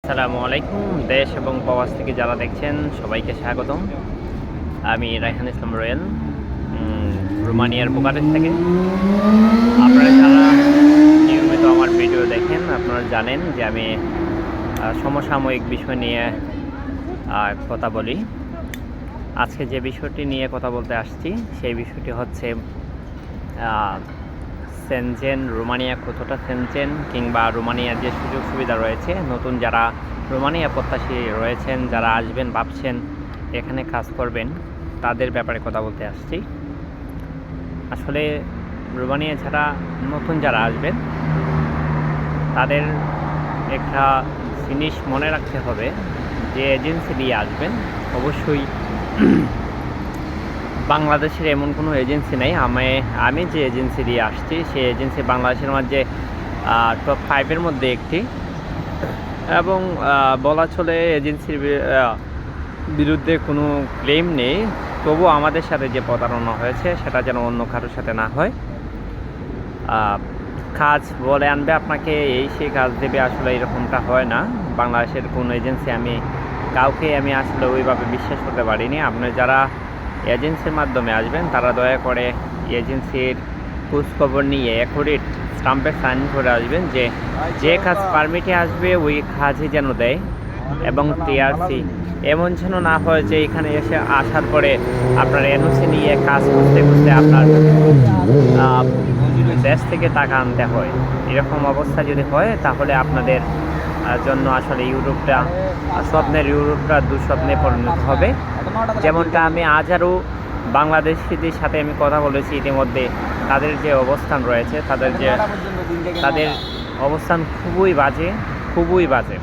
আসসালামু আলাইকুম। দেশ এবং প্রবাস থেকে যারা দেখছেন সবাইকে স্বাগতম। আমি রায়হান ইসলাম রয়েল, রোমানিয়ার বুকারেস্ট থেকে। আপনারা যারা নিয়মিত আমার ভিডিও দেখেন আপনারা জানেন যে আমি সমসাময়িক বিষয় নিয়ে কথা বলি। আজকে যে বিষয়টি নিয়ে কথা বলতে আসছি সেই বিষয়টি হচ্ছে সেনজেন, রোমানিয়া কতটা সেনজেন কিংবা রোমানিয়ার যে সুযোগ সুবিধা রয়েছে, নতুন যারা রোমানিয়া প্রত্যাশী রয়েছেন, যারা আসবেন ভাবছেন এখানে কাজ করবেন, তাদের ব্যাপারে কথা বলতে আসছি। আসলে রোমানিয়া ছাড়া নতুন যারা আসবেন তাদের একটা জিনিস মনে রাখতে হবে যে এজেন্সি দিয়ে আসবেন অবশ্যই বাংলাদেশের এমন কোনো এজেন্সি নেই। আমি যে এজেন্সি দিয়ে আসছি সেই এজেন্সি বাংলাদেশের মধ্যে টপ 5-এর মধ্যে একটি, এবং বলা চলে এজেন্সির বিরুদ্ধে কোনো ক্লেম নেই। তবু আমাদের সাথে যে প্রতারণা হয়েছে সেটা যেন অন্য কারোর সাথে না হয়। কাজ বলে আনবে আপনাকে, সেই কাজ দেবে, আসলে এরকমটা হয় না। বাংলাদেশের কোনো এজেন্সি কাউকে আমি আসলে ওইভাবে বিশ্বাস করতে পারিনি। আপনি যারা এজেন্সির মাধ্যমে আসবেন তারা দয়া করে এজেন্সির খোঁজখবর নিয়ে অ্যাকুরেট স্টাম্পে সাইন করে আসবেন যে কাজ পারমিটে আসবে ওই কাজই যেন দেয়, এবং টিআরসি এমন যেন না হয় যে এখানে আসার পরে আপনার এনওসি নিয়ে কাজ করতে করতে আপনার দেশ থেকে টাকা আনতে হয়। এরকম অবস্থা যদি হয় তাহলে আপনাদের জন্য আসলে ইউরোপটা দুঃস্বপ্নে পরিণত হবে। যেমনটা আমি আরও বাংলাদেশিদের সাথে আমি কথা বলেছি ইতিমধ্যে, তাদের যে অবস্থান রয়েছে তাদের অবস্থান খুবই বাজে।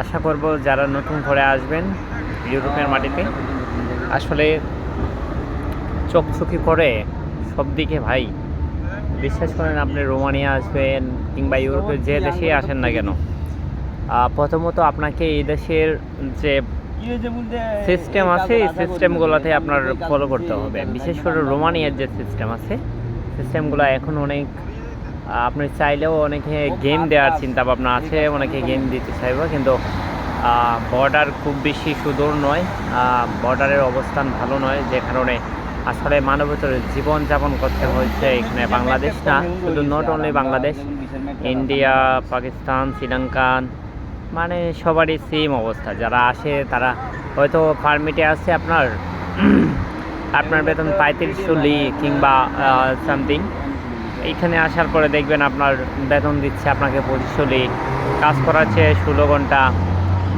আশা করব যারা নতুন করে আসবেন ইউরোপের মাটিতে আসলে চোখচুকি করে সব দিকে ভাই বিশ্বাস করেন, আপনি রোমানিয়া আসবেন কিংবা ইউরোপের যে দেশেই আসেন না কেন, প্রথমত আপনাকে এই দেশের যে সিস্টেম আছে এই সিস্টেমগুলোতে আপনার ফলো করতে হবে। বিশেষ করে রোমানিয়ার যে সিস্টেমগুলো এখন অনেক, আপনি চাইলেও অনেকে গেম দেওয়ার চিন্তা ভাবনা আছে, অনেকে গেম দিতে চাইবে, কিন্তু বর্ডার খুব বেশি সুদূর নয়, বর্ডারের অবস্থান ভালো নয়, যে কারণে আসলে মানবতার জীবনযাপন করতে হয়েছে এখানে। বাংলাদেশ না, শুধু not only Bangladesh, India, Pakistan, Sri Lankan, মানে সবারই সেম অবস্থা। যারা আসে তারা হয়তো পারমিটে আসছে আপনার বেতন 35-40 কিংবা সামথিং, এইখানে আসার পরে দেখবেন আপনার বেতন দিচ্ছে আপনাকে 25-40, কাজ করাচ্ছে 16 ঘন্টা,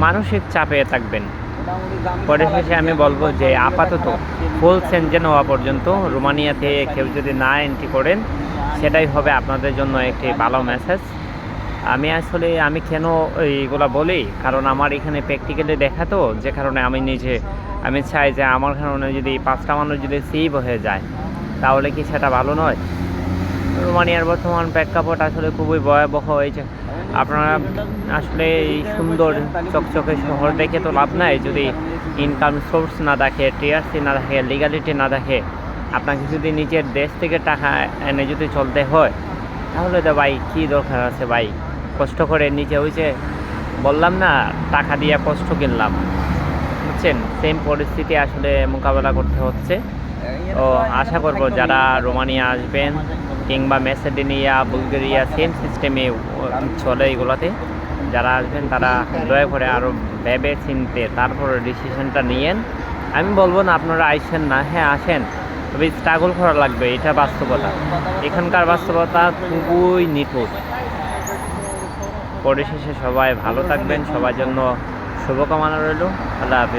মানসিক চাপে থাকবেন। পরিশেষে আমি বলবো যে আপাতত ফুল সেনজেন হওয়া পর্যন্ত রোমানিয়াতে কেউ যদি না এন্ট্রি করেন সেটাই হবে আপনাদের জন্য একটি ভালো মেসেজ। আমি কেন এইগুলো বলি, কারণ আমার এখানে প্র্যাকটিক্যালি দেখা তো, যে কারণে আমি চাই যে আমার কারণে যদি 5টা মানুষ যদি সেভ হয়ে যায় তাহলে কি সেটা ভালো নয়? রোমানিয়ার বর্তমান প্রেক্ষাপট আসলে খুবই ভয়াবহ হয়েছে। আপনারা আসলে এই সুন্দর চকচকে শহর দেখে তো লাভ নাই যদি ইনকাম সোর্স না দেখে, টিআরসি না দেখে, লিগালিটি না দেখে। আপনাকে যদি নিজের দেশ থেকে টাকা এনে যদি চলতে হয় তাহলে তো ভাই কী দরকার আছে ভাই কষ্ট করে নিজে, ওই যে বললাম না টাকা দিয়ে কষ্ট কিনলাম, বুঝছেন? সেম পরিস্থিতি আসলে মোকাবেলা করতে হচ্ছে। তো আশা করব যারা রোমানিয়া আসবেন কিংবা ম্যাসেডোনিয়া, বুলগেরিয়া সেম সিস্টেমে চলে, এগুলোতে যারা আসবেন তারা দয়া করে আরও ভেবে চিনতে তারপর ডিসিশনটা নিয়েন। আমি বলবো না আপনারা আইসেন না, হ্যাঁ আসেন, তবে স্ট্রাগল করা লাগবে, এটা বাস্তবতা। এখানকার বাস্তবতা খুবই নিখুঁত। পরিশেষে সবাই ভালো থাকবেন, সবার জন্য শুভকামনা রইল। আল্লাহ হাফেজ।